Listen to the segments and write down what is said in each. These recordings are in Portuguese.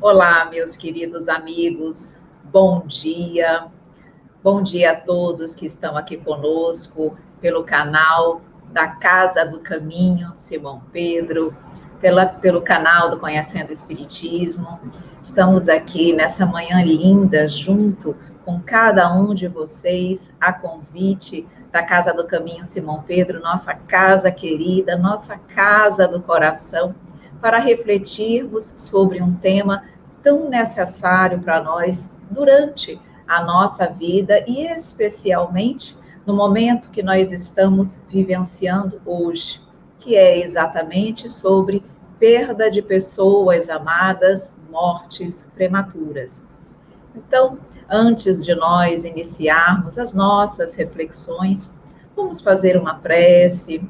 Olá, meus queridos amigos, bom dia. Bom dia a todos que estão aqui conosco pelo canal da Casa do Caminho, Simão Pedro, pelo canal do Conhecendo o Espiritismo. Estamos aqui nessa manhã linda, junto com cada um de vocês, a convite da Casa do Caminho, Simão Pedro, nossa casa querida, nossa casa do coração, para refletirmos sobre um tema tão necessário para nós durante a nossa vida e especialmente no momento que nós estamos vivenciando hoje, que é exatamente sobre perda de pessoas amadas, mortes prematuras. Então, antes de nós iniciarmos as nossas reflexões, vamos fazer uma prece,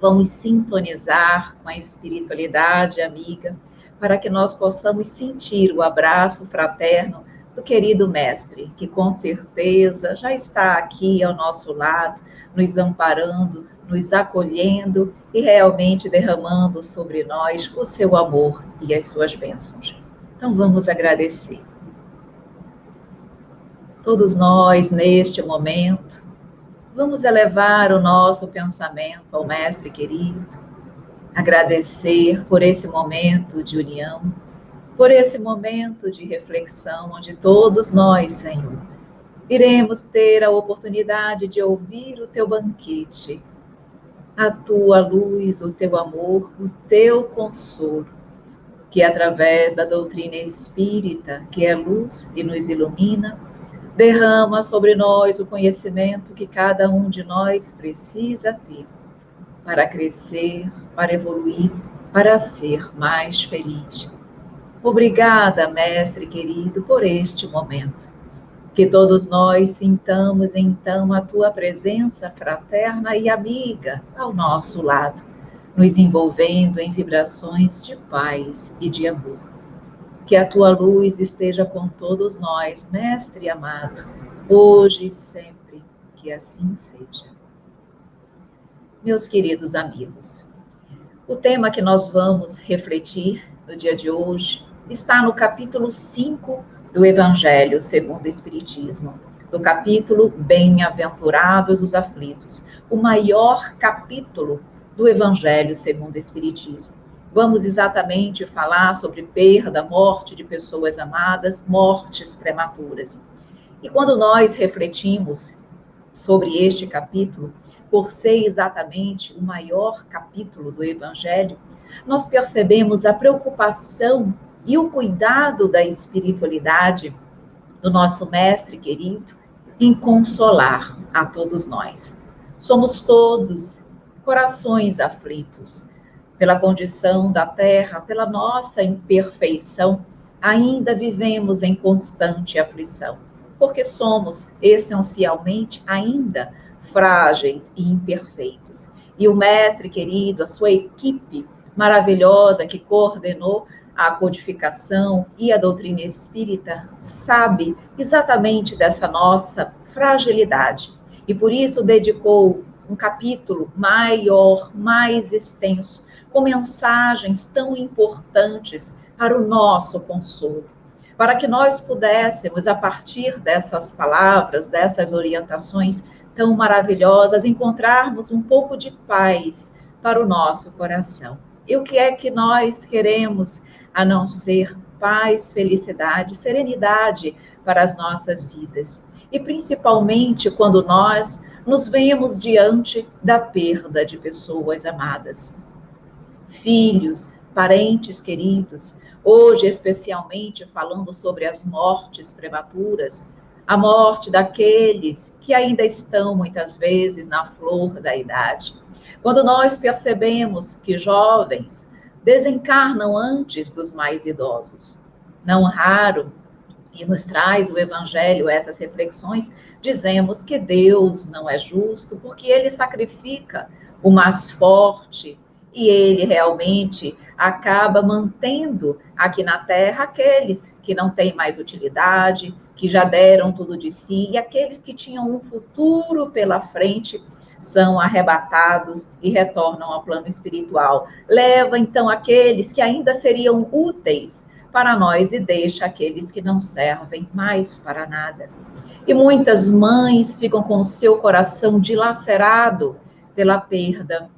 vamos sintonizar com a espiritualidade amiga, para que nós possamos sentir o abraço fraterno do querido mestre, que com certeza já está aqui ao nosso lado, nos amparando, nos acolhendo e realmente derramando sobre nós o seu amor e as suas bênçãos. Então vamos agradecer. Todos nós, neste momento, vamos elevar o nosso pensamento ao mestre querido, agradecer por esse momento de união, por esse momento de reflexão, onde todos nós, Senhor, iremos ter a oportunidade de ouvir o teu banquete, a tua luz, o teu amor, o teu consolo, que através da doutrina espírita, que é luz e nos ilumina, derrama sobre nós o conhecimento que cada um de nós precisa ter para crescer, para evoluir, para ser mais feliz. Obrigada, mestre querido, por este momento. Que todos nós sintamos, então, a tua presença fraterna e amiga ao nosso lado, nos envolvendo em vibrações de paz e de amor. Que a tua luz esteja com todos nós, mestre amado, hoje e sempre, que assim seja. Meus queridos amigos, o tema que nós vamos refletir no dia de hoje está no capítulo 5 do Evangelho segundo o Espiritismo, do capítulo Bem-aventurados os aflitos, o maior capítulo do Evangelho segundo o Espiritismo. Vamos exatamente falar sobre perda, morte de pessoas amadas, mortes prematuras. E quando nós refletimos sobre este capítulo, por ser exatamente o maior capítulo do Evangelho, nós percebemos a preocupação e o cuidado da espiritualidade do nosso mestre querido em consolar a todos nós. Somos todos corações aflitos pela condição da terra, pela nossa imperfeição, ainda vivemos em constante aflição, porque somos essencialmente ainda frágeis e imperfeitos. E o mestre querido, a sua equipe maravilhosa que coordenou a codificação e a doutrina espírita, sabe exatamente dessa nossa fragilidade. E por isso dedicou um capítulo maior, mais extenso, com mensagens tão importantes para o nosso consolo, para que nós pudéssemos, a partir dessas palavras, dessas orientações tão maravilhosas, encontrarmos um pouco de paz para o nosso coração. E o que é que nós queremos, a não ser paz, felicidade, serenidade para as nossas vidas? E principalmente quando nós nos vemos diante da perda de pessoas amadas. Filhos, parentes queridos, hoje especialmente falando sobre as mortes prematuras, a morte daqueles que ainda estão muitas vezes na flor da idade. Quando nós percebemos que jovens desencarnam antes dos mais idosos, não raro, e nos traz o Evangelho essas reflexões, dizemos que Deus não é justo porque ele sacrifica o mais forte e ele realmente acaba mantendo aqui na Terra aqueles que não têm mais utilidade, que já deram tudo de si, e aqueles que tinham um futuro pela frente são arrebatados e retornam ao plano espiritual. Leva, então, aqueles que ainda seriam úteis para nós e deixa aqueles que não servem mais para nada. E muitas mães ficam com o seu coração dilacerado pela perda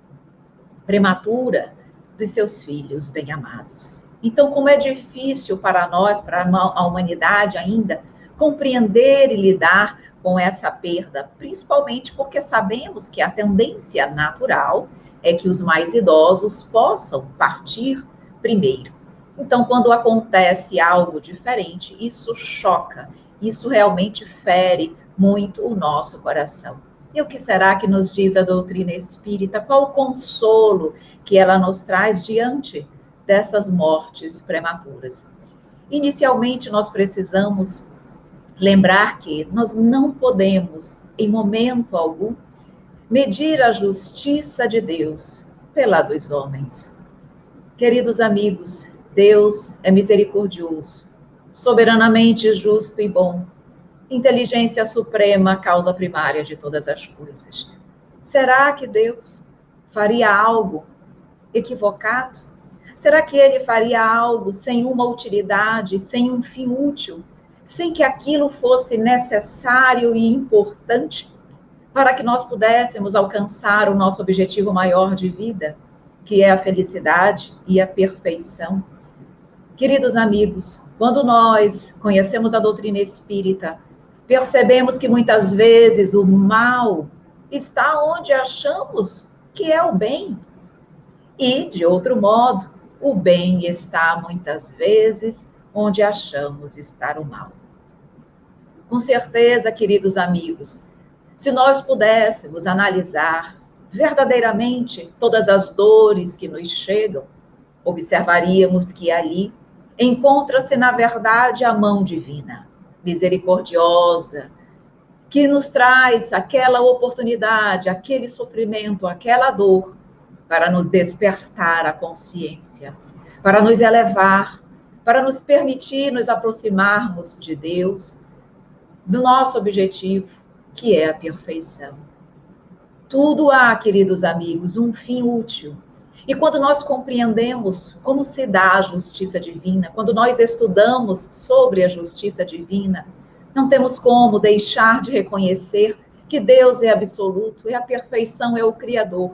prematura dos seus filhos bem-amados. Então, como é difícil para nós, para a humanidade ainda, compreender e lidar com essa perda, principalmente porque sabemos que a tendência natural é que os mais idosos possam partir primeiro. Então, quando acontece algo diferente, isso choca, isso realmente fere muito o nosso coração. E o que será que nos diz a doutrina espírita? Qual o consolo que ela nos traz diante dessas mortes prematuras? Inicialmente, nós precisamos lembrar que nós não podemos, em momento algum, medir a justiça de Deus pela dos homens. Queridos amigos, Deus é misericordioso, soberanamente justo e bom, inteligência suprema, causa primária de todas as coisas. Será que Deus faria algo equivocado? Será que ele faria algo sem uma utilidade, sem um fim útil, sem que aquilo fosse necessário e importante para que nós pudéssemos alcançar o nosso objetivo maior de vida, que é a felicidade e a perfeição? Queridos amigos, quando nós conhecemos a doutrina espírita, percebemos que muitas vezes o mal está onde achamos que é o bem. E, de outro modo, o bem está muitas vezes onde achamos estar o mal. Com certeza, queridos amigos, se nós pudéssemos analisar verdadeiramente todas as dores que nos chegam, observaríamos que ali encontra-se, na verdade, a mão divina, misericordiosa, que nos traz aquela oportunidade, aquele sofrimento, aquela dor, para nos despertar a consciência, para nos elevar, para nos permitir nos aproximarmos de Deus, do nosso objetivo, que é a perfeição. Tudo há, queridos amigos, um fim útil. E quando nós compreendemos como se dá a justiça divina, quando nós estudamos sobre a justiça divina, não temos como deixar de reconhecer que Deus é absoluto e a perfeição é o Criador.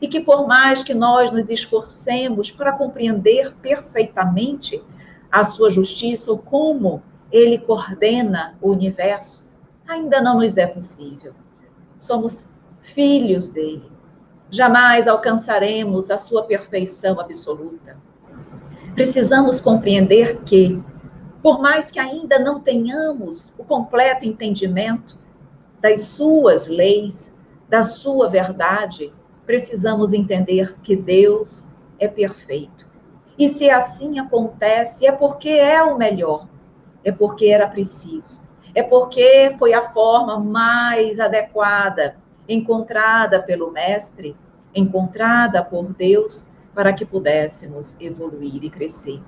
E que por mais que nós nos esforcemos para compreender perfeitamente a sua justiça, ou como ele coordena o universo, ainda não nos é possível. Somos filhos dele. Jamais alcançaremos a sua perfeição absoluta. Precisamos compreender que, por mais que ainda não tenhamos o completo entendimento das suas leis, da sua verdade, precisamos entender que Deus é perfeito. E se assim acontece, é porque é o melhor, é porque era preciso, é porque foi a forma mais adequada, encontrada pelo Mestre, encontrada por Deus, para que pudéssemos evoluir e crescer.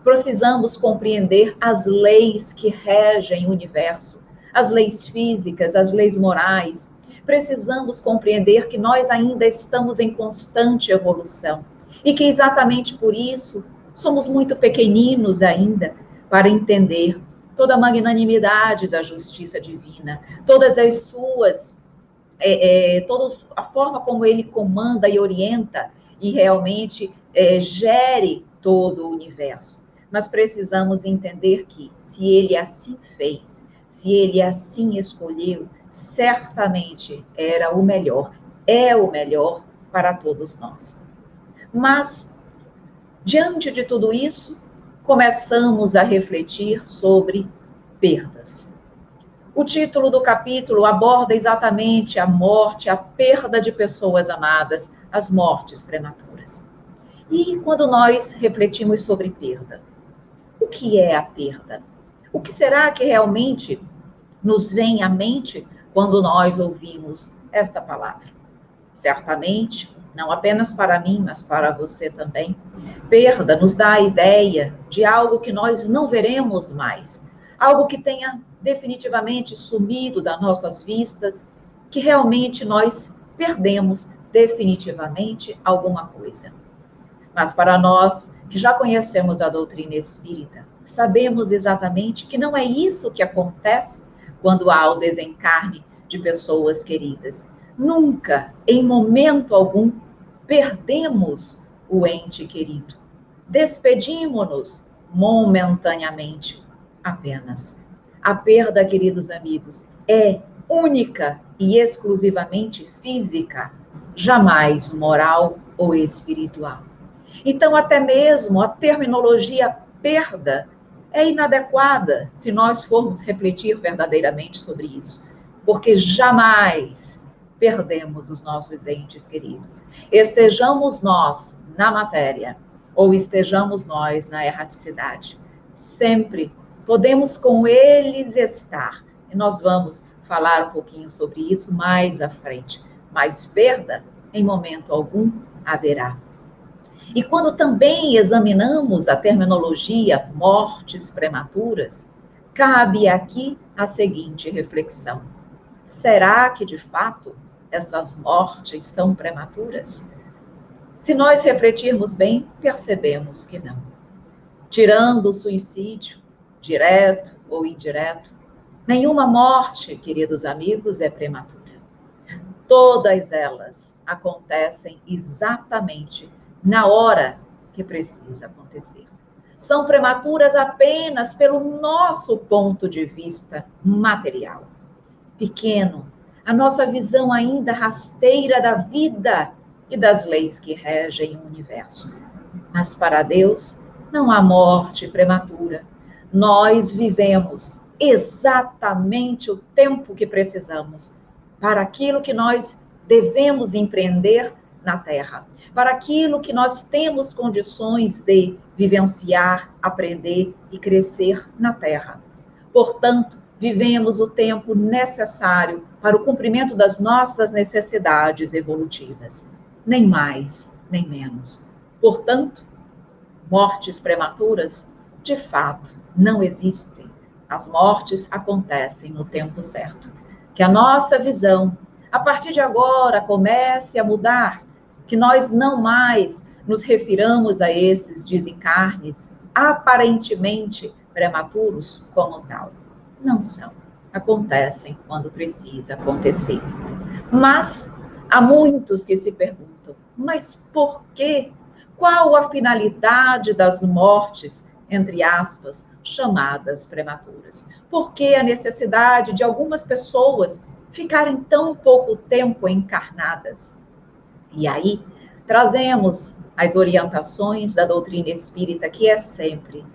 Precisamos compreender as leis que regem o universo, as leis físicas, as leis morais. Precisamos compreender que nós ainda estamos em constante evolução e que exatamente por isso somos muito pequeninos ainda para entender toda a magnanimidade da justiça divina, todas as suas, a forma como ele comanda e orienta e realmente gere todo o universo. Mas precisamos entender que, se ele assim fez, se ele assim escolheu, certamente era o melhor, é o melhor para todos nós. Mas, diante de tudo isso, começamos a refletir sobre perdas. O título do capítulo aborda exatamente a morte, a perda de pessoas amadas, as mortes prematuras. E quando nós refletimos sobre perda, o que é a perda? O que será que realmente nos vem à mente quando nós ouvimos esta palavra? Certamente, não apenas para mim, mas para você também, perda nos dá a ideia de algo que nós não veremos mais, algo que tenha definitivamente sumido das nossas vistas, que realmente nós perdemos definitivamente alguma coisa. Mas para nós que já conhecemos a doutrina espírita, Sabemos exatamente que não é isso que acontece quando há o desencarne de pessoas queridas. Nunca, em momento algum, perdemos o ente querido. Despedimos-nos momentaneamente apenas. A perda, queridos amigos, é única e exclusivamente física, jamais moral ou espiritual. Então, até mesmo a terminologia perda é inadequada se nós formos refletir verdadeiramente sobre isso, porque jamais perdemos os nossos entes queridos. Estejamos nós na matéria ou estejamos nós na erraticidade, sempre podemos com eles estar. E nós vamos falar um pouquinho sobre isso mais à frente. Mas perda, em momento algum, haverá. E quando também examinamos a terminologia mortes prematuras, cabe aqui a seguinte reflexão: será que de fato essas mortes são prematuras? Se nós refletirmos bem, percebemos que não. Tirando o suicídio, direto ou indireto, nenhuma morte, queridos amigos, é prematura. Todas elas acontecem exatamente na hora que precisa acontecer. São prematuras apenas pelo nosso ponto de vista material. Pequeno, a nossa visão ainda rasteira da vida e das leis que regem o universo. Mas para Deus, não há morte prematura. Nós vivemos exatamente o tempo que precisamos para aquilo que nós devemos empreender na Terra, para aquilo que nós temos condições de vivenciar, aprender e crescer na Terra. Portanto, vivemos o tempo necessário para o cumprimento das nossas necessidades evolutivas, nem mais, nem menos. Portanto, mortes prematuras, de fato, não existem. As mortes acontecem no tempo certo. Que a nossa visão, a partir de agora, comece a mudar, que nós não mais nos refiramos a esses desencarnes aparentemente prematuros como tal. Não são. Acontecem quando precisa acontecer. Mas há muitos que se perguntam, mas por quê? Qual a finalidade das mortes, entre aspas, chamadas prematuras? Por que a necessidade de algumas pessoas ficarem tão pouco tempo encarnadas? E aí, trazemos as orientações da doutrina espírita, que é sempre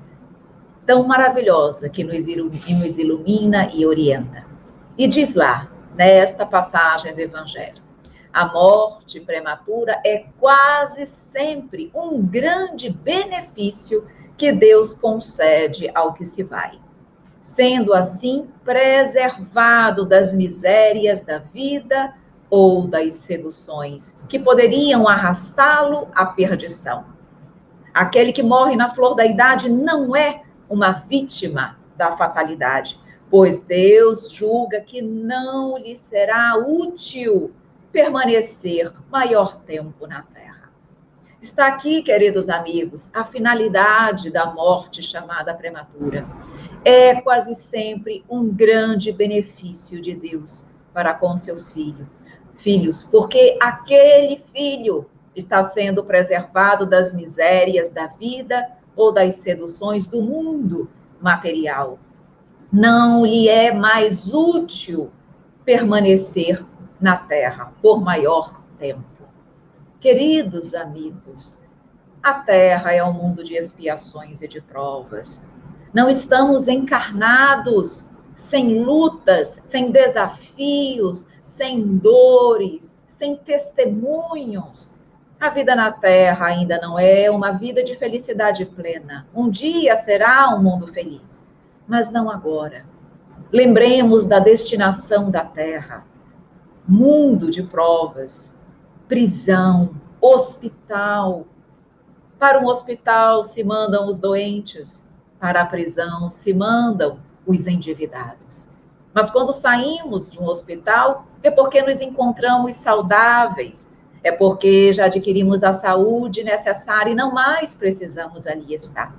tão maravilhosa, que nos ilumina e orienta. E diz lá, nesta passagem do Evangelho, a morte prematura é quase sempre um grande benefício que Deus concede ao que se vai, sendo assim preservado das misérias da vida ou das seduções que poderiam arrastá-lo à perdição. Aquele que morre na flor da idade não é uma vítima da fatalidade, pois Deus julga que não lhe será útil permanecer maior tempo na terra. Está aqui, queridos amigos, a finalidade da morte chamada prematura. É quase sempre um grande benefício de Deus para com seus filhos, porque aquele filho está sendo preservado das misérias da vida ou das seduções do mundo material. Não lhe é mais útil permanecer na terra por maior tempo. Queridos amigos, a terra é um mundo de expiações e de provas. Não estamos encarnados sem lutas, sem desafios, sem dores, sem testemunhos. A vida na terra ainda não é uma vida de felicidade plena. Um dia será um mundo feliz, mas não agora. Lembremos da destinação da terra. Mundo de provas, prisão, hospital. Para um hospital se mandam os doentes, para a prisão se mandam os endividados. Mas quando saímos de um hospital, é porque nos encontramos saudáveis, é porque já adquirimos a saúde necessária e não mais precisamos ali estar.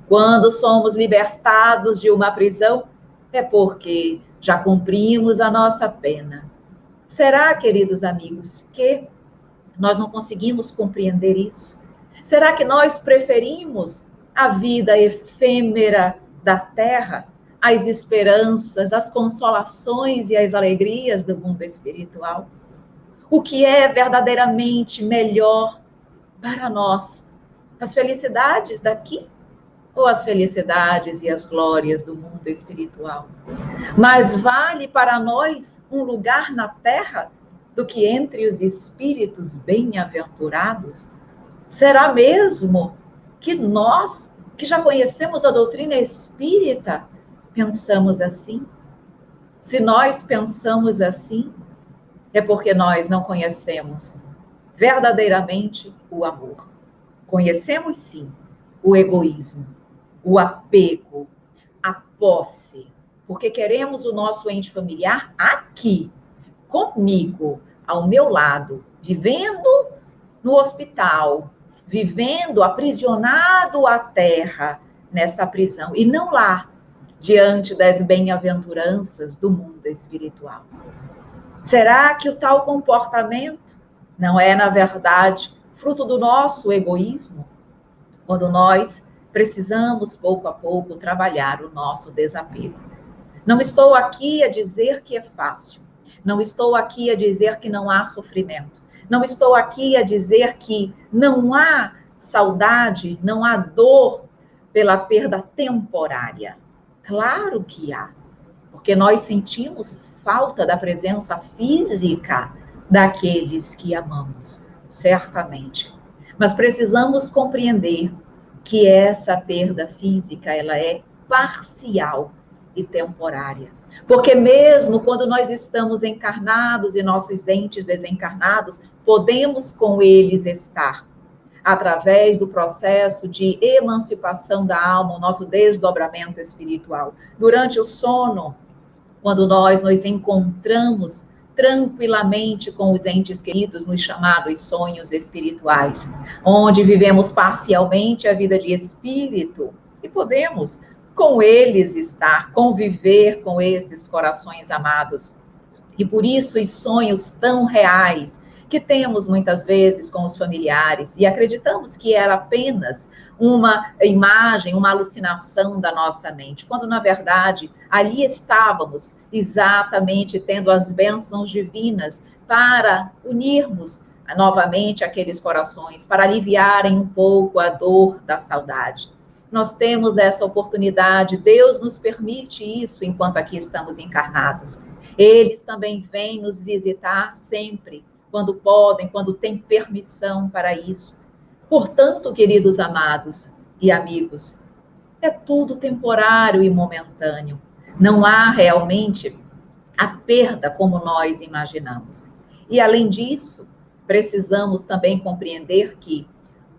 Quando somos libertados de uma prisão, é porque já cumprimos a nossa pena. Será, queridos amigos, que nós não conseguimos compreender isso? Será que nós preferimos a vida efêmera da terra, as esperanças, as consolações e as alegrias do mundo espiritual? O que é verdadeiramente melhor para nós? As felicidades daqui ou as felicidades e as glórias do mundo espiritual? Mas vale para nós um lugar na terra do que entre os espíritos bem-aventurados? Será mesmo que nós, que já conhecemos a doutrina espírita, pensamos assim? Se nós pensamos assim, é porque nós não conhecemos verdadeiramente o amor. Conhecemos sim o egoísmo, o apego, a posse, porque queremos o nosso ente familiar aqui, comigo, ao meu lado, vivendo no hospital, vivendo aprisionado à terra, nessa prisão, e não lá, diante das bem-aventuranças do mundo espiritual. Será que o tal comportamento não é, na verdade, fruto do nosso egoísmo? Quando nós precisamos, pouco a pouco, trabalhar o nosso desapego. Não estou aqui a dizer que é fácil. Não estou aqui a dizer que não há sofrimento. Não estou aqui a dizer que não há saudade, não há dor pela perda temporária. Claro que há, porque nós sentimos falta da presença física daqueles que amamos, certamente. Mas precisamos compreender que essa perda física, ela é parcial e temporária. Porque mesmo quando nós estamos encarnados e nossos entes desencarnados, podemos com eles estar através do processo de emancipação da alma, o nosso desdobramento espiritual. Durante o sono, quando nós nos encontramos tranquilamente com os entes queridos nos chamados sonhos espirituais, onde vivemos parcialmente a vida de espírito e podemos com eles estar, conviver com esses corações amados. E por isso os sonhos tão reais que temos muitas vezes com os familiares e acreditamos que era apenas uma imagem, uma alucinação da nossa mente, quando na verdade ali estávamos exatamente tendo as bênçãos divinas para unirmos novamente aqueles corações, para aliviarem um pouco a dor da saudade. Nós temos essa oportunidade, Deus nos permite isso enquanto aqui estamos encarnados. Eles também vêm nos visitar sempre, quando podem, quando têm permissão para isso. Portanto, queridos amados e amigos, é tudo temporário e momentâneo. Não há realmente a perda como nós imaginamos. E, além disso, precisamos também compreender que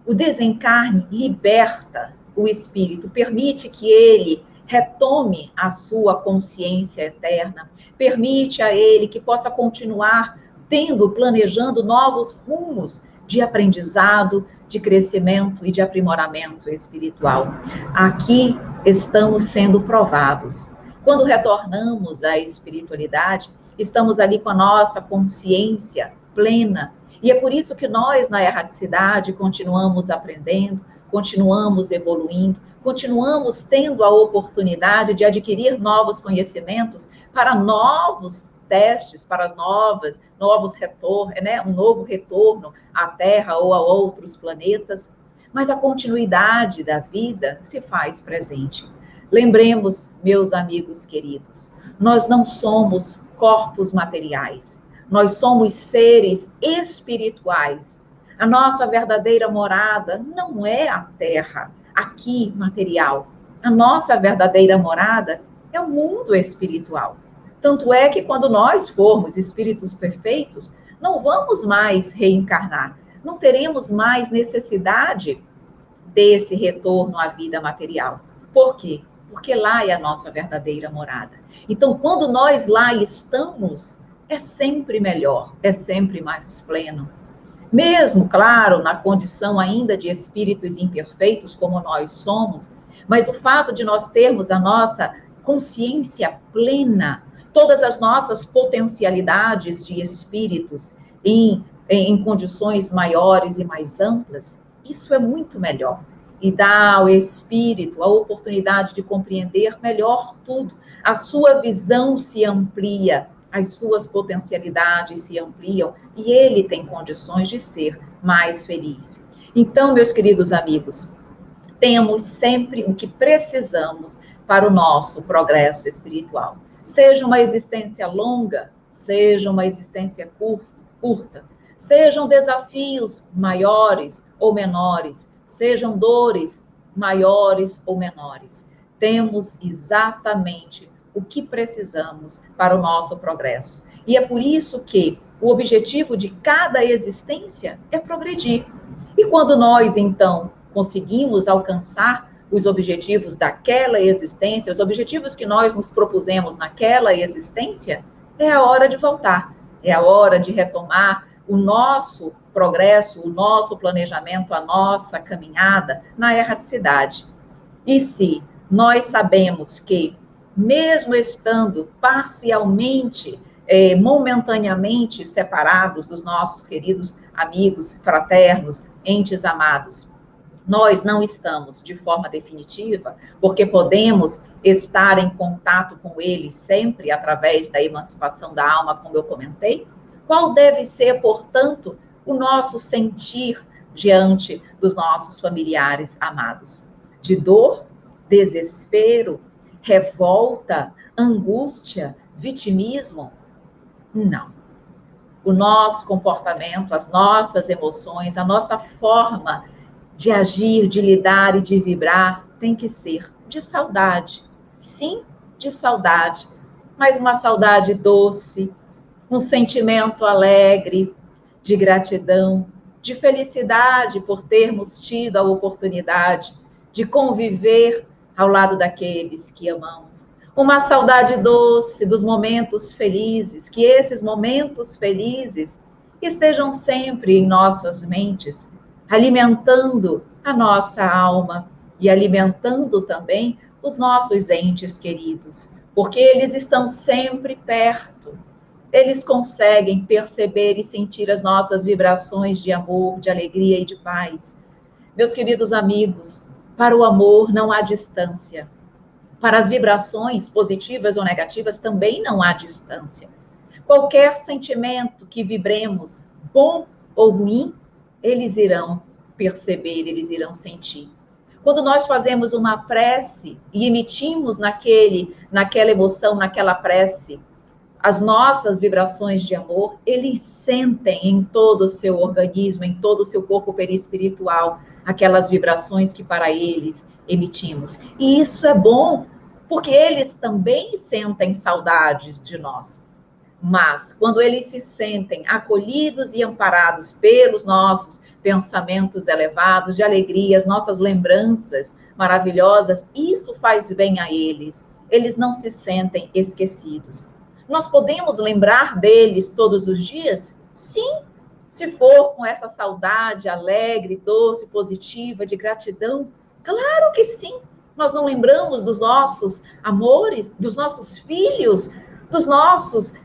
o desencarne liberta o espírito, permite que ele retome a sua consciência eterna, permite a ele que possa continuar planejando novos rumos de aprendizado, de crescimento e de aprimoramento espiritual. Aqui estamos sendo provados. Quando retornamos à espiritualidade, estamos ali com a nossa consciência plena. E é por isso que nós, na erraticidade, continuamos aprendendo, continuamos evoluindo, continuamos tendo a oportunidade de adquirir novos conhecimentos para novos testes, para novos retornos, né? Um novo retorno à Terra ou a outros planetas. Mas a continuidade da vida se faz presente. Lembremos, meus amigos queridos, nós não somos corpos materiais, nós somos seres espirituais. A nossa verdadeira morada não é a Terra, aqui, material. A nossa verdadeira morada é o mundo espiritual. Tanto é que quando nós formos espíritos perfeitos, não vamos mais reencarnar, não teremos mais necessidade desse retorno à vida material. Por quê? Porque lá é a nossa verdadeira morada. Então, quando nós lá estamos, é sempre melhor, é sempre mais pleno. Mesmo, claro, na condição ainda de espíritos imperfeitos, como nós somos, Mas o fato de nós termos a nossa consciência plena, todas as nossas potencialidades de espíritos em condições maiores e mais amplas, isso é muito melhor. E dá ao espírito a oportunidade de compreender melhor tudo. A sua visão se amplia, as suas potencialidades se ampliam e ele tem condições de ser mais feliz. Então, meus queridos amigos, temos sempre o que precisamos para o nosso progresso espiritual. Seja uma existência longa, seja uma existência curta, sejam desafios maiores ou menores, sejam dores maiores ou menores. Temos exatamente o que precisamos para o nosso progresso. E é por isso que o objetivo de cada existência é progredir. E quando nós, então, conseguimos alcançar os objetivos daquela existência, os objetivos que nós nos propusemos naquela existência, é a hora de voltar, é a hora de retomar o nosso progresso, o nosso planejamento, a nossa caminhada na erraticidade. E se nós sabemos que, mesmo estando parcialmente, momentaneamente separados dos nossos queridos amigos, fraternos, entes amados, nós não estamos de forma definitiva, porque podemos estar em contato com eles sempre através da emancipação da alma, como eu comentei. Qual deve ser, portanto, o nosso sentir diante dos nossos familiares amados? De dor, desespero, revolta, angústia, vitimismo? Não. O nosso comportamento, as nossas emoções, a nossa forma de agir, de lidar e de vibrar tem que ser de saudade. Sim, de saudade, mas uma saudade doce, um sentimento alegre, de gratidão, de felicidade por termos tido a oportunidade de conviver ao lado daqueles que amamos. Uma saudade doce dos momentos felizes, que esses momentos felizes estejam sempre em nossas mentes, alimentando a nossa alma e alimentando também os nossos entes queridos, porque eles estão sempre perto. Eles conseguem perceber e sentir as nossas vibrações de amor, de alegria e de paz. Meus queridos amigos, para o amor não há distância. Para as vibrações positivas ou negativas também não há distância. Qualquer sentimento que vibremos, bom ou ruim, eles irão perceber, eles irão sentir. Quando nós fazemos uma prece e emitimos naquela emoção, naquela prece, as nossas vibrações de amor, eles sentem em todo o seu organismo, em todo o seu corpo perispiritual, aquelas vibrações que para eles emitimos. E isso é bom, porque eles também sentem saudades de nós. Mas, quando eles se sentem acolhidos e amparados pelos nossos pensamentos elevados de alegria, as nossas lembranças maravilhosas, isso faz bem a eles. Eles não se sentem esquecidos. Nós podemos lembrar deles todos os dias? Sim, se for com essa saudade alegre, doce, positiva, de gratidão. Claro que sim. Nós não lembramos dos nossos amores, dos nossos filhos,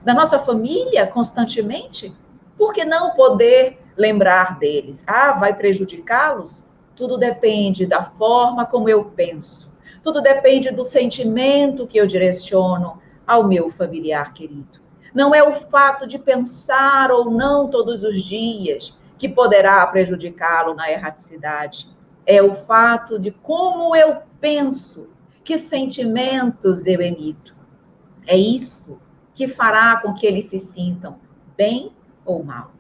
da nossa família constantemente? Por que não poder lembrar deles? Ah, vai prejudicá-los? Tudo depende da forma como eu penso. Tudo depende do sentimento que eu direciono ao meu familiar querido. Não é o fato de pensar ou não todos os dias que poderá prejudicá-lo na erraticidade. É o fato de como eu penso, que sentimentos eu emito. É isso que fará com que eles se sintam bem ou mal.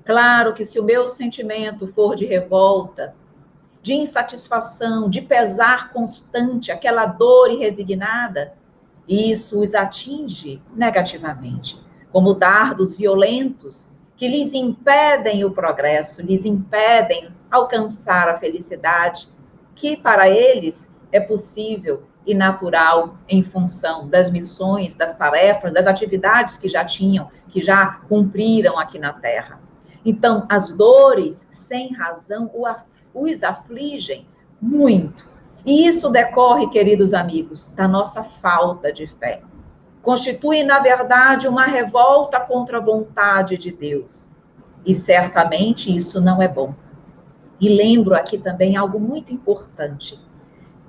Claro que se o meu sentimento for de revolta, de insatisfação, de pesar constante, aquela dor irresignada, isso os atinge negativamente, como dardos violentos que lhes impedem o progresso, lhes impedem alcançar a felicidade, que para eles é possível e natural em função das missões, das tarefas, das atividades que já tinham, que já cumpriram aqui na Terra. Então, as dores, sem razão, os afligem muito. E isso decorre, queridos amigos, da nossa falta de fé. Constitui, na verdade, uma revolta contra a vontade de Deus. E certamente isso não é bom. E lembro aqui também algo muito importante.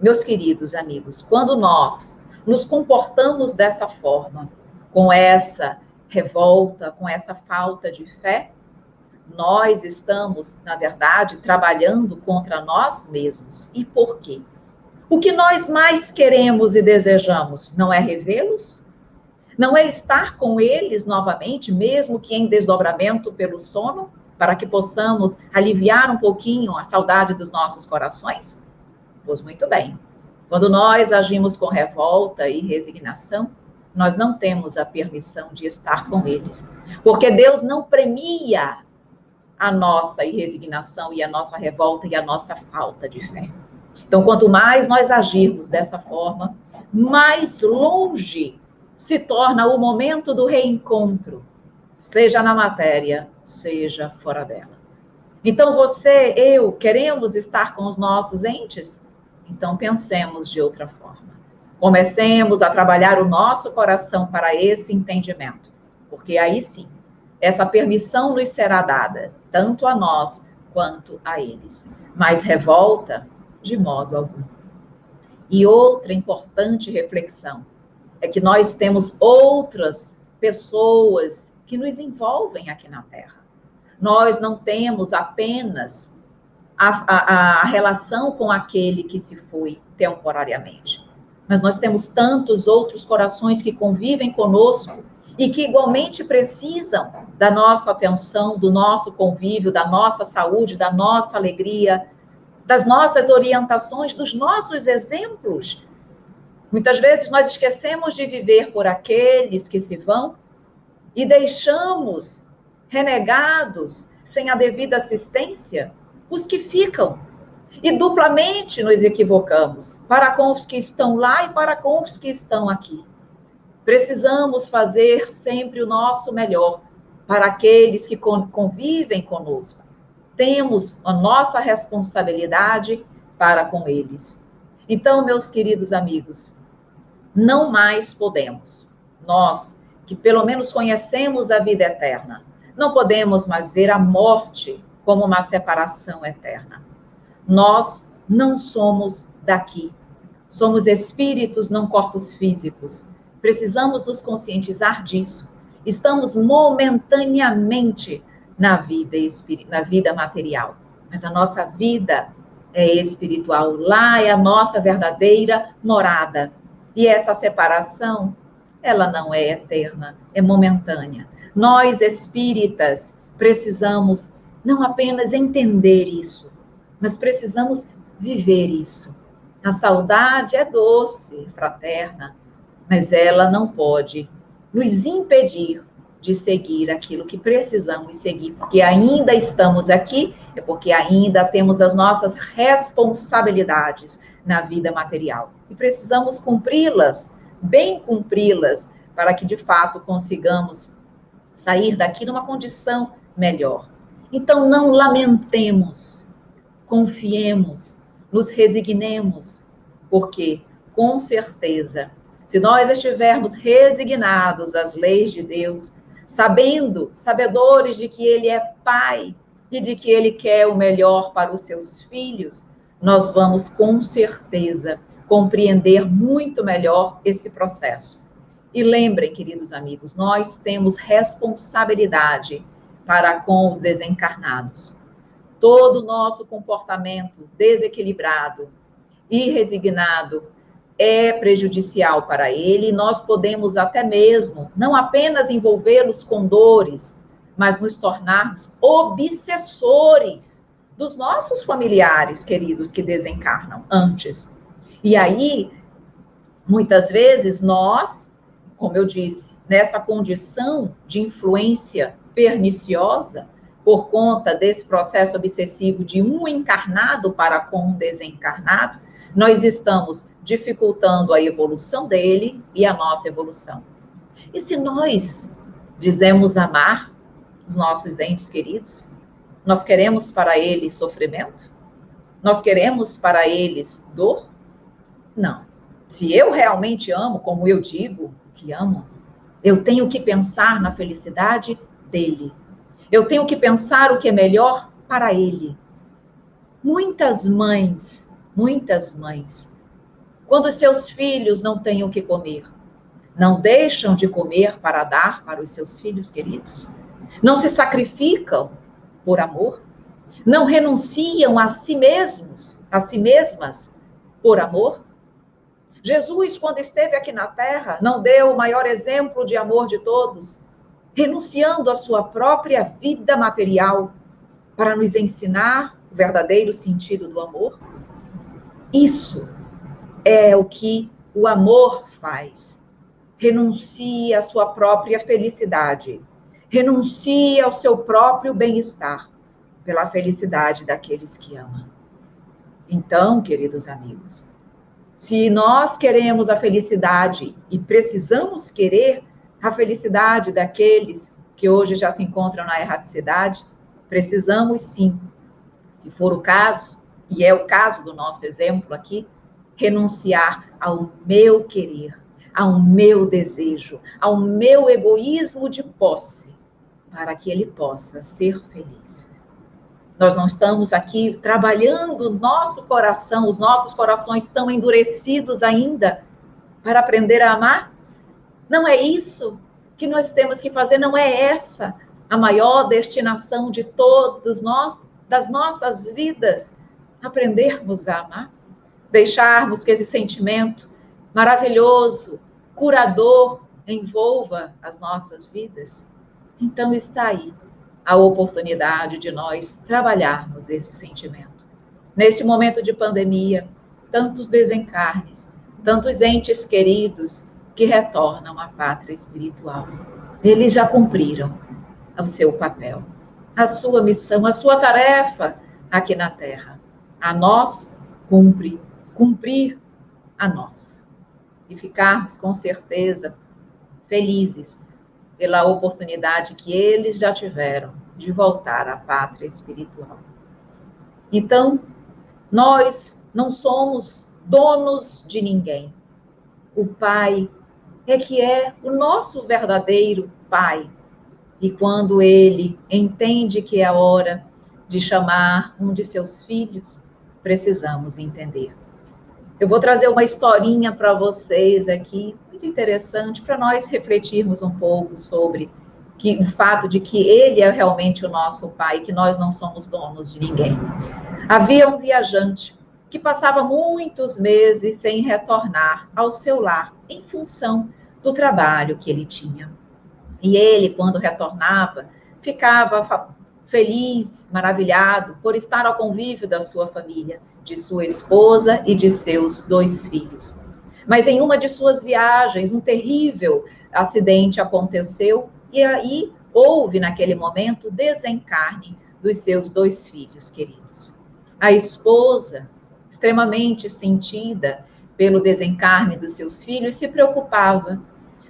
Meus queridos amigos, quando nós nos comportamos dessa forma, com essa revolta, com essa falta de fé, nós estamos, na verdade, trabalhando contra nós mesmos. E por quê? O que nós mais queremos e desejamos não é revê-los? Não é estar com eles novamente, mesmo que em desdobramento pelo sono, para que possamos aliviar um pouquinho a saudade dos nossos corações? Pois muito bem. Quando nós agimos com revolta e resignação, nós não temos a permissão de estar com eles, porque Deus não premia a nossa resignação e a nossa revolta e a nossa falta de fé. Então, quanto mais nós agirmos dessa forma, mais longe se torna o momento do reencontro, seja na matéria, seja fora dela. Então, você, eu, queremos estar com os nossos entes? Então, pensemos de outra forma. Comecemos a trabalhar o nosso coração para esse entendimento, porque aí sim, essa permissão nos será dada, tanto a nós quanto a eles. Mas revolta, de modo algum. E outra importante reflexão é que nós temos outras pessoas que nos envolvem aqui na Terra. Nós não temos apenas a relação com aquele que se foi temporariamente, mas nós temos tantos outros corações que convivem conosco e que igualmente precisam da nossa atenção, do nosso convívio, da nossa saúde, da nossa alegria, das nossas orientações, dos nossos exemplos. Muitas vezes nós esquecemos de viver por aqueles que se vão e deixamos renegados, sem a devida assistência, os que ficam. E duplamente nos equivocamos, para com os que estão lá e para com os que estão aqui. Precisamos fazer sempre o nosso melhor para aqueles que convivem conosco. Temos a nossa responsabilidade para com eles. Então, meus queridos amigos, não mais podemos. Nós, que pelo menos conhecemos a vida eterna, não podemos mais ver a morte como uma separação eterna. Nós não somos daqui. Somos espíritos, não corpos físicos. Precisamos nos conscientizar disso. Estamos momentaneamente na vida material, mas a nossa vida é espiritual. Lá é a nossa verdadeira morada. E essa separação, ela não é eterna, é momentânea. Nós, espíritas, precisamos não apenas entender isso, mas precisamos viver isso. A saudade é doce, fraterna, mas ela não pode nos impedir de seguir aquilo que precisamos seguir, porque ainda estamos aqui, é porque ainda temos as nossas responsabilidades na vida material. E precisamos cumpri-las, bem cumpri-las, para que de fato consigamos sair daqui numa condição melhor. Então não lamentemos, confiemos, nos resignemos, porque com certeza, se nós estivermos resignados às leis de Deus, sabedores de que Ele é Pai e de que Ele quer o melhor para os seus filhos, nós vamos com certeza compreender muito melhor esse processo. E lembrem, queridos amigos, nós temos responsabilidade para com os desencarnados. Todo o nosso comportamento desequilibrado e resignado é prejudicial para ele, e nós podemos até mesmo não apenas envolvê-los com dores, mas nos tornarmos obsessores dos nossos familiares queridos que desencarnam antes. E aí, muitas vezes, nós, como eu disse, nessa condição de influência perniciosa, por conta desse processo obsessivo de um encarnado para com um desencarnado, nós estamos dificultando a evolução dele e a nossa evolução. E se nós dizemos amar os nossos entes queridos, nós queremos para eles sofrimento? Nós queremos para eles dor? Não. Se eu realmente amo, como eu digo que amo, eu tenho que pensar na felicidade dele. Eu tenho que pensar o que é melhor para ele. Muitas mães, quando seus filhos não têm o que comer, não deixam de comer para dar para os seus filhos queridos? Não se sacrificam por amor? Não renunciam a si mesmos, a si mesmas, por amor? Jesus, quando esteve aqui na Terra, não deu o maior exemplo de amor de todos, renunciando à sua própria vida material para nos ensinar o verdadeiro sentido do amor? Isso é o que o amor faz. Renuncia à sua própria felicidade, renuncia ao seu próprio bem-estar pela felicidade daqueles que ama. Então, queridos amigos, se nós queremos a felicidade e precisamos querer a felicidade daqueles que hoje já se encontram na erraticidade, precisamos sim, se for o caso, e é o caso do nosso exemplo aqui, renunciar ao meu querer, ao meu desejo, ao meu egoísmo de posse, para que ele possa ser feliz. Nós não estamos aqui trabalhando o nosso coração, os nossos corações estão endurecidos ainda para aprender a amar? Não é isso que nós temos que fazer, não é essa a maior destinação de todos nós, das nossas vidas, aprendermos a amar, deixarmos que esse sentimento maravilhoso, curador, envolva as nossas vidas? Então está aí a oportunidade de nós trabalharmos esse sentimento. Neste momento de pandemia, tantos desencarnes, tantos entes queridos que retornam à pátria espiritual. Eles já cumpriram o seu papel, a sua missão, a sua tarefa aqui na Terra. A nós cumprir a nossa. E ficarmos com certeza felizes pela oportunidade que eles já tiveram de voltar à pátria espiritual. Então, nós não somos donos de ninguém. O Pai é que é o nosso verdadeiro Pai. E quando ele entende que é a hora de chamar um de seus filhos, precisamos entender. Eu vou trazer uma historinha para vocês aqui, muito interessante, para nós refletirmos um pouco sobre o fato de que ele é realmente o nosso Pai, que nós não somos donos de ninguém. Havia um viajante que passava muitos meses sem retornar ao seu lar, em função do trabalho que ele tinha. E ele, quando retornava, ficava feliz, maravilhado por estar ao convívio da sua família, de sua esposa e de seus 2 filhos. Mas em uma de suas viagens, um terrível acidente aconteceu e aí houve, naquele momento, o desencarne dos seus 2 filhos queridos. A esposa, extremamente sentida pelo desencarne dos seus filhos, se preocupava.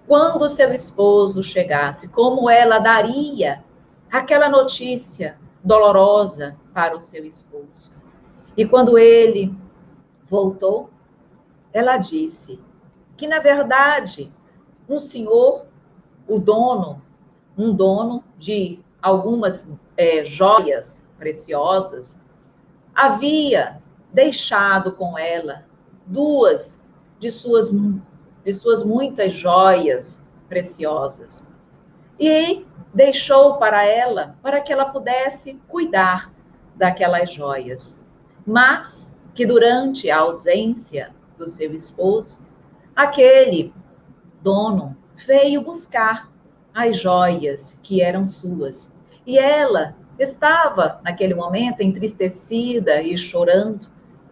Quando seu esposo chegasse, como ela daria aquela notícia dolorosa para o seu esposo? E quando ele voltou, ela disse que, na verdade, um senhor, um dono de algumas joias preciosas, havia deixado com ela 2 de suas muitas joias preciosas. E deixou para ela, para que ela pudesse cuidar daquelas joias. Mas que durante a ausência do seu esposo, aquele dono veio buscar as joias que eram suas. E ela estava, naquele momento, entristecida e chorando,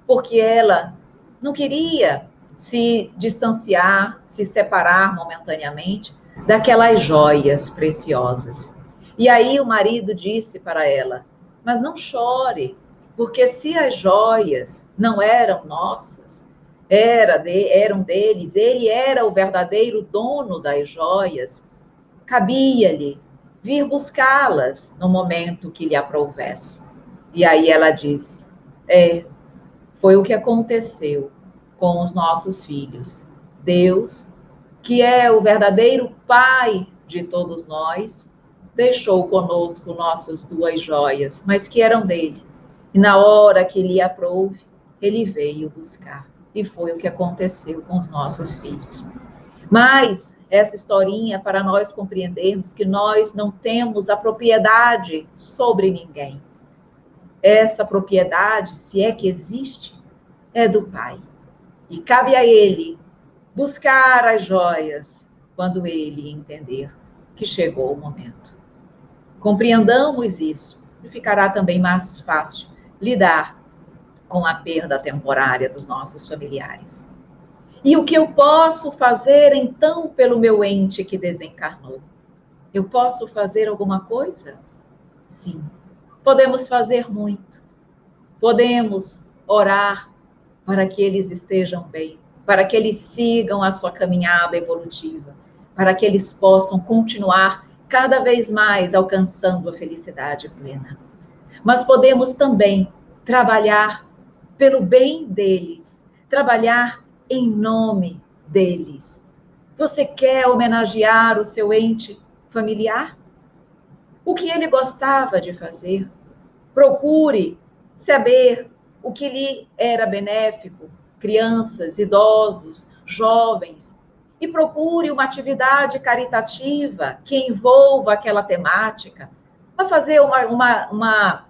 porque ela não queria se distanciar, se separar momentaneamente daquelas joias preciosas. E aí o marido disse para ela: mas não chore, porque se as joias não eram nossas, eram deles, ele era o verdadeiro dono das joias, cabia-lhe vir buscá-las no momento que lhe aprouvesse. E aí ela disse: foi o que aconteceu. com os nossos filhos. Deus, que é o verdadeiro Pai de todos nós, deixou conosco nossas duas joias, mas que eram dele. E na hora que lhe aprouve, ele veio buscar. E foi o que aconteceu com os nossos filhos. Mas essa historinha é para nós compreendermos que nós não temos a propriedade sobre ninguém. Essa propriedade, se é que existe, é do Pai. E cabe a ele buscar as joias quando ele entender que chegou o momento. Compreendamos isso e ficará também mais fácil lidar com a perda temporária dos nossos familiares. E o que eu posso fazer, então, pelo meu ente que desencarnou? Eu posso fazer alguma coisa? Sim. Podemos fazer muito. Podemos orar para que eles estejam bem, para que eles sigam a sua caminhada evolutiva, para que eles possam continuar cada vez mais alcançando a felicidade plena. Mas podemos também trabalhar pelo bem deles, trabalhar em nome deles. Você quer homenagear o seu ente familiar? O que ele gostava de fazer? Procure saber o que lhe era benéfico, crianças, idosos, jovens, e procure uma atividade caritativa que envolva aquela temática. Vai fazer uma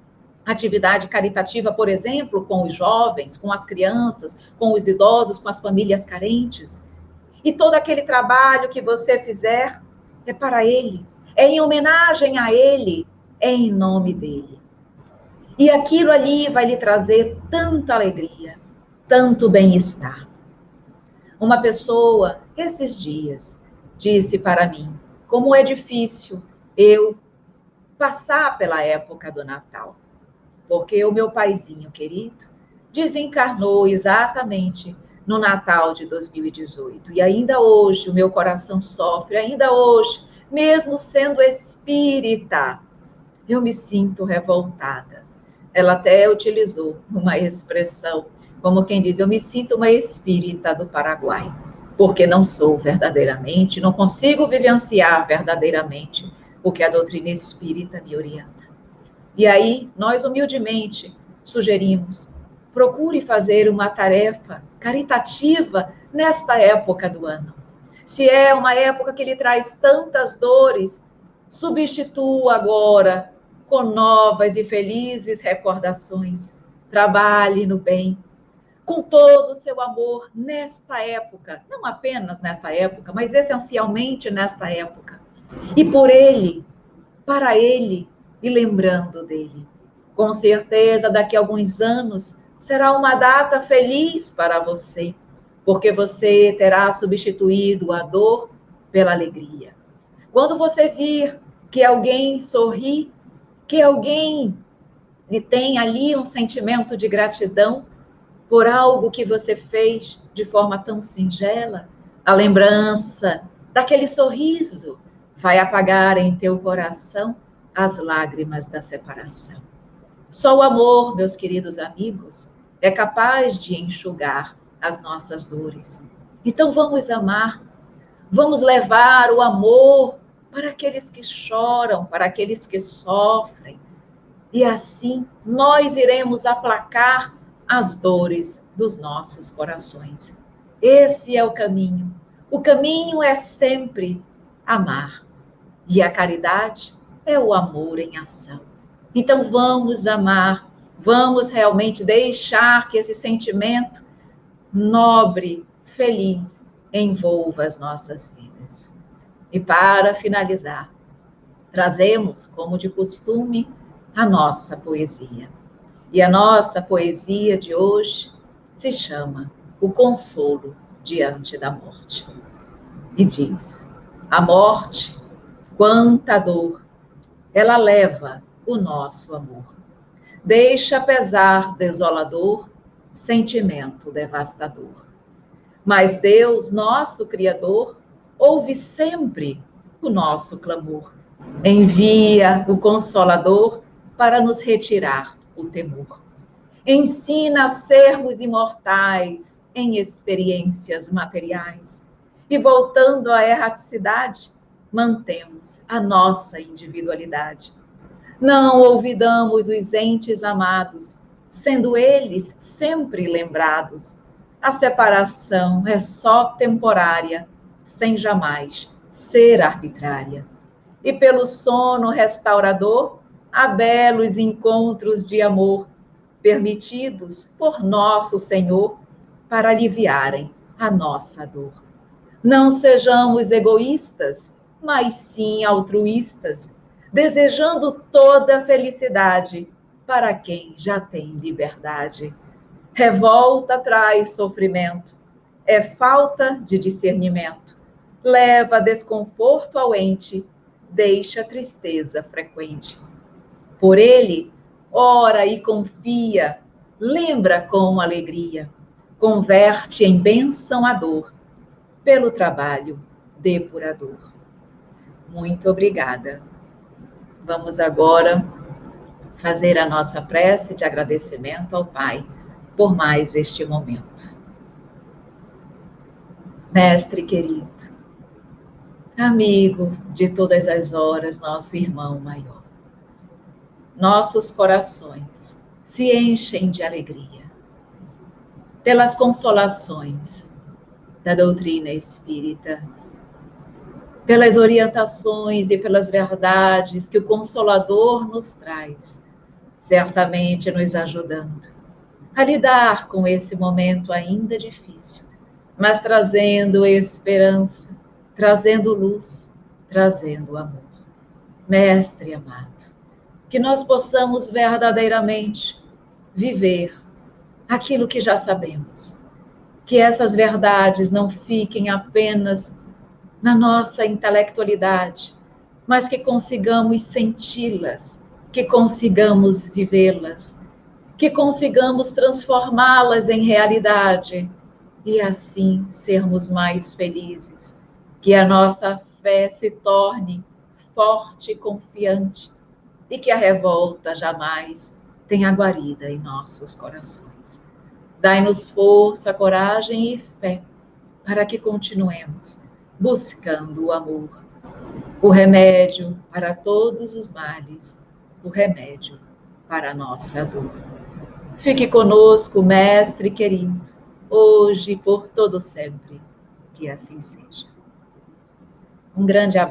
atividade caritativa, por exemplo, com os jovens, com as crianças, com os idosos, com as famílias carentes. E todo aquele trabalho que você fizer é para ele, é em homenagem a ele, é em nome dele. E aquilo ali vai lhe trazer tanta alegria, tanto bem-estar. Uma pessoa, esses dias, disse para mim, como é difícil eu passar pela época do Natal. Porque o meu paizinho querido desencarnou exatamente no Natal de 2018. E ainda hoje o meu coração sofre, ainda hoje, mesmo sendo espírita, eu me sinto revoltada. Ela até utilizou uma expressão, como quem diz, eu me sinto uma espírita do Paraguai, porque não sou verdadeiramente, não consigo vivenciar verdadeiramente o que a doutrina espírita me orienta. E aí, nós humildemente sugerimos, procure fazer uma tarefa caritativa nesta época do ano. Se é uma época que lhe traz tantas dores, substitua agora com novas e felizes recordações. Trabalhe no bem, com todo o seu amor nesta época, não apenas nesta época, mas essencialmente nesta época. E por ele, para ele, e lembrando dele. Com certeza, daqui a alguns anos, será uma data feliz para você, porque você terá substituído a dor pela alegria. Quando você vir que alguém sorri, que alguém lhe tem ali um sentimento de gratidão por algo que você fez de forma tão singela, a lembrança daquele sorriso vai apagar em teu coração as lágrimas da separação. Só o amor, meus queridos amigos, é capaz de enxugar as nossas dores. Então vamos amar, vamos levar o amor para aqueles que choram, para aqueles que sofrem. E assim nós iremos aplacar as dores dos nossos corações. Esse é o caminho. O caminho é sempre amar. E a caridade é o amor em ação. Então vamos amar, vamos realmente deixar que esse sentimento nobre, feliz, envolva as nossas vidas. E para finalizar, trazemos, como de costume, a nossa poesia. E a nossa poesia de hoje se chama O Consolo Diante da Morte. E diz, a morte, quanta dor, ela leva o nosso amor. Deixa pesar desolador, sentimento devastador. Mas Deus, nosso Criador, ouve sempre o nosso clamor. Envia o Consolador para nos retirar o temor. Ensina a sermos imortais em experiências materiais. E voltando à erraticidade, mantemos a nossa individualidade. Não olvidamos os entes amados, sendo eles sempre lembrados. A separação é só temporária, sem jamais ser arbitrária. E pelo sono restaurador, há belos encontros de amor, permitidos por nosso Senhor, para aliviarem a nossa dor. Não sejamos egoístas, mas sim altruístas, desejando toda a felicidade para quem já tem liberdade. Revolta traz sofrimento, é falta de discernimento, leva desconforto ao ente, deixa tristeza frequente. Por ele, ora e confia, lembra com alegria, converte em bênção a dor, pelo trabalho depurador. Muito obrigada. Vamos agora fazer a nossa prece de agradecimento ao Pai por mais este momento. Mestre querido, amigo de todas as horas, nosso irmão maior, nossos corações se enchem de alegria pelas consolações da doutrina espírita, pelas orientações e pelas verdades que o Consolador nos traz, certamente nos ajudando a lidar com esse momento ainda difícil, mas trazendo esperança, trazendo luz, trazendo amor. Mestre amado, que nós possamos verdadeiramente viver aquilo que já sabemos, que essas verdades não fiquem apenas na nossa intelectualidade, mas que consigamos senti-las, que consigamos vivê-las, que consigamos transformá-las em realidade e assim sermos mais felizes, que a nossa fé se torne forte e confiante e que a revolta jamais tenha guarida em nossos corações. Dai-nos força, coragem e fé para que continuemos buscando o amor, o remédio para todos os males, o remédio para a nossa dor. Fique conosco, Mestre querido, hoje e por todo sempre, que assim seja. Um grande abraço.